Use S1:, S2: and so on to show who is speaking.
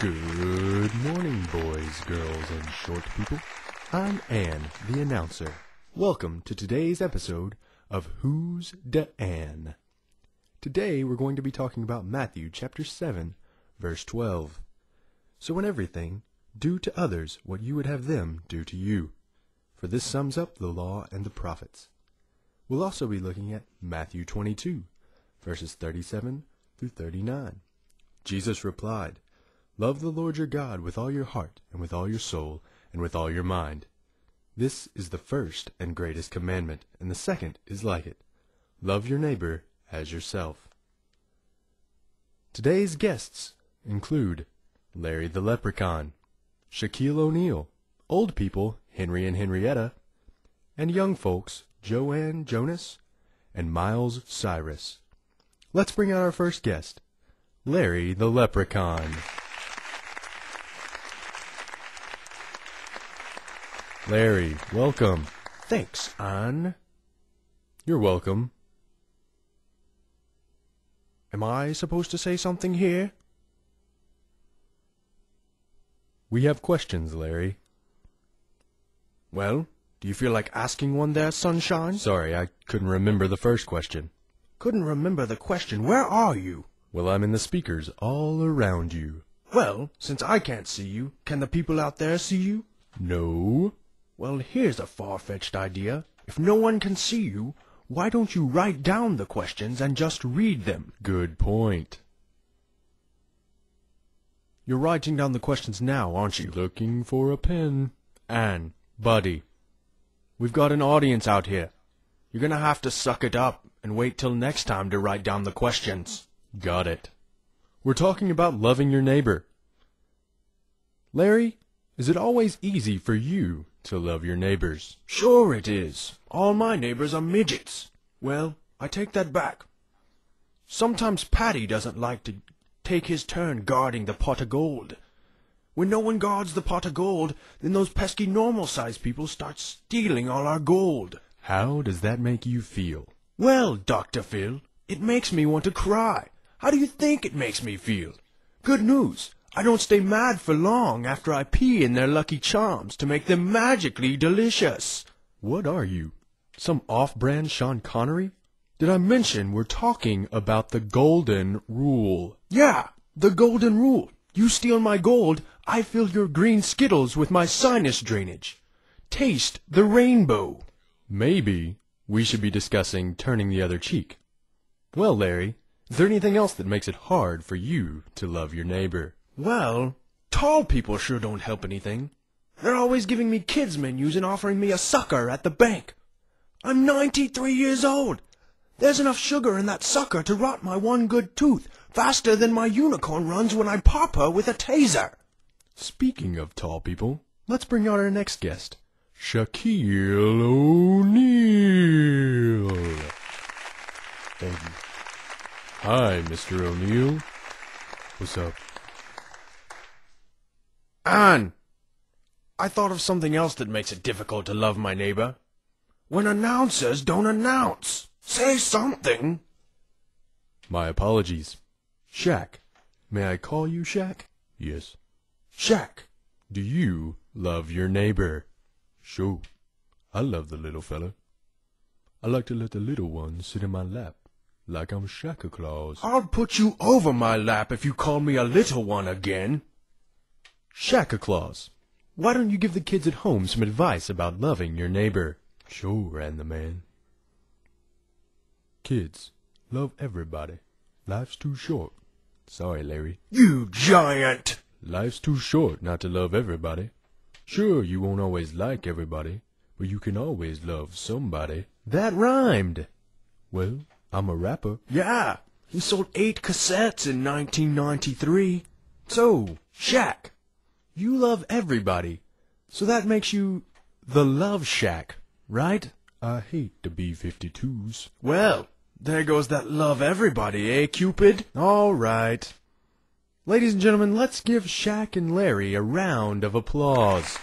S1: Good morning, boys, girls, and short people. I'm Ann, the announcer. Welcome to today's episode of Who's Da Ann. Today we're going to be talking about Matthew chapter 7, verse 12. So in everything, do to others what you would have them do to you. For this sums up the law and the prophets. We'll also be looking at Matthew 22, verses 37 through 39. Jesus replied, "Love the Lord your God with all your heart, and with all your soul, and with all your mind. This is the first and greatest commandment, and the second is like it. Love your neighbor as yourself." Today's guests include Larry the Leprechaun, Shaquille O'Neal, old people Henry and Henrietta, and young folks Joanne Jonas and Miles Cyrus. Let's bring out our first guest, Larry the Leprechaun. Larry, welcome.
S2: Thanks, Ann.
S1: You're welcome.
S2: Am I supposed to say something here?
S1: We have questions, Larry.
S2: Well, do you feel like asking one there, Sunshine?
S1: Sorry, I couldn't remember the first question.
S2: Couldn't remember the question. Where are you?
S1: Well, I'm in the speakers all around you.
S2: Well, since I can't see you, can the people out there see you?
S1: No.
S2: Well, here's a far-fetched idea. If no one can see you, why don't you write down the questions and just read them?
S1: Good point.
S2: You're writing down the questions now, aren't you?
S1: Looking for a pen.
S2: Ann, buddy, we've got an audience out here. You're gonna have to suck it up and wait till next time to write down the questions.
S1: Got it. We're talking about loving your neighbor. Larry, is it always easy for you to love your neighbors?
S2: Sure it is. All my neighbors are midgets. Well, I take that back. Sometimes Patty doesn't like to take his turn guarding the pot of gold. When no one guards the pot of gold, then those pesky normal-sized people start stealing all our gold.
S1: How does that make you feel?
S2: Well, Dr. Phil, it makes me want to cry. How do you think it makes me feel? Good news. I don't stay mad for long after I pee in their Lucky Charms to make them magically delicious.
S1: What are you? Some off-brand Sean Connery? Did I mention we're talking about the Golden Rule?
S2: Yeah, the Golden Rule. You steal my gold, I fill your green Skittles with my sinus drainage. Taste the rainbow.
S1: Maybe we should be discussing turning the other cheek. Well, Larry, is there anything else that makes it hard for you to love your neighbor?
S2: Well, tall people sure don't help anything. They're always giving me kids' menus and offering me a sucker at the bank. I'm 93 years old. There's enough sugar in that sucker to rot my one good tooth faster than my unicorn runs when I pop her with a taser.
S1: Speaking of tall people, let's bring out our next guest, Shaquille O'Neal.
S2: Thank you.
S1: Hi, Mr. O'Neal. What's up?
S2: Ann, I thought of something else that makes it difficult to love my neighbor. When announcers don't announce. Say something.
S1: My apologies. Shaq. May I call you Shaq?
S2: Yes. Shaq.
S1: Do you love your neighbor? Sure. I love the little fella. I like to let the little one sit in my lap, like I'm Santa Claus.
S2: I'll put you over my lap if you call me a little one again.
S1: Santa Claus, why don't you give the kids at home some advice about loving your neighbor?
S2: Sure, ran the man.
S1: Kids, love everybody. Life's too short. Sorry, Larry.
S2: You giant!
S1: Life's too short not to love everybody. Sure, you won't always like everybody, but you can always love somebody.
S2: That rhymed.
S1: Well, I'm a rapper.
S2: Yeah, he sold 8 cassettes in 1993. So, Shaq, you love everybody, so that makes you the Love Shack, right?
S1: I hate the B-52s.
S2: Well, there goes that love everybody, eh, Cupid?
S1: All right. Ladies and gentlemen, let's give Shaq and Larry a round of applause.